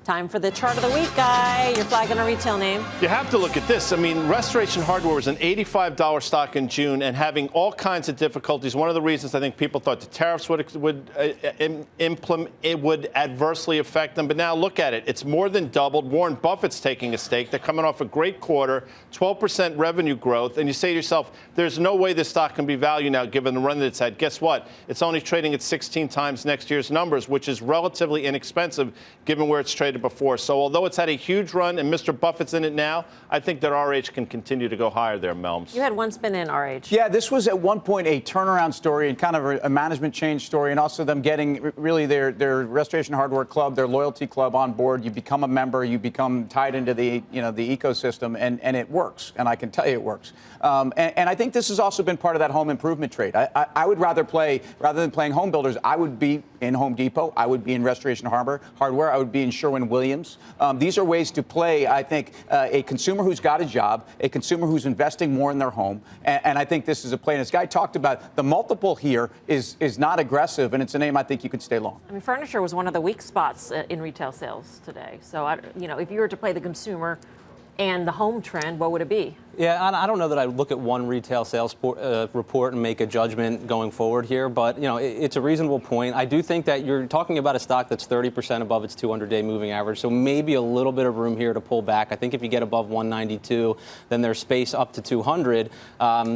Time for the chart of the week, Guy. You're flagging a retail name. You have to look at this. I mean, Restoration Hardware was an $85 stock in June and having all kinds of difficulties. One of the reasons I think people thought the tariffs would adversely affect them. But now look at it. It's more than doubled. Warren Buffett's taking a stake. They're coming off a great quarter, 12% revenue growth. And you say to yourself, there's no way this stock can be valued now given the run that it's had. Guess what? It's only trading at 16 times next year's numbers, which is relatively inexpensive given where it's traded before. So although it's had a huge run and Mr. Buffett's in it now, I think that RH can continue to go higher there, Melms. You had one spin in RH. Yeah, this was at one point a turnaround story and kind of a management change story, and also them getting really their Restoration Hardware Club, their loyalty club on board. You become a member, you become tied into the the ecosystem, and it works. And I can tell you it works. And I think this has also been part of that home improvement trade. I would rather than playing home builders, I would be in Home Depot, I would be in Restoration Hardware, I would be in Sherwin-Williams. These are ways to play, I think, a consumer who's got a job, a consumer who's investing more in their home, and I think this is a play. And this guy talked about the multiple here is not aggressive, and it's a name I think you could stay long. I mean, furniture was one of the weak spots in retail sales today. So, if you were to play the consumer and the home trend, what would it be? Yeah, I don't know that I would look at one retail sales report and make a judgment going forward here, but it's a reasonable point. I do think that you're talking about a stock that's 30% above its 200-day moving average, so maybe a little bit of room here to pull back. I think if you get above 192, then there's space up to 200.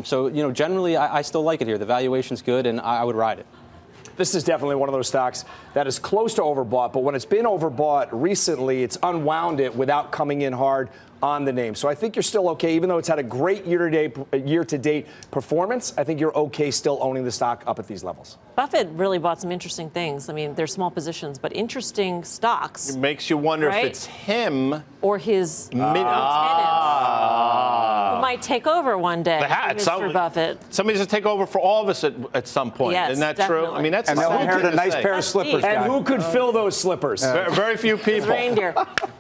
So generally, I still like it here. The valuation's good, and I would ride it. This is definitely one of those stocks that is close to overbought, but when it's been overbought recently, it's unwound it without coming in hard on the name. So I think you're still okay, even though it's had a great year-to-date performance. I think you're okay still owning the stock up at these levels. Buffett really bought some interesting things. I mean, they're small positions, but interesting stocks. It makes you wonder if it's him or his tenants who might take over one day. Mr. Buffett. Somebody's going to take over for all of us at some point. Yes, isn't that definitely true? I mean, that's and they'll inherit a nice pair of slippers. And who could fill those slippers? Very few people. Reindeer.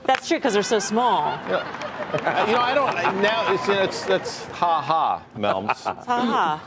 That's true because they're so small. I don't. Now it's ha ha, Melms. Ha ha.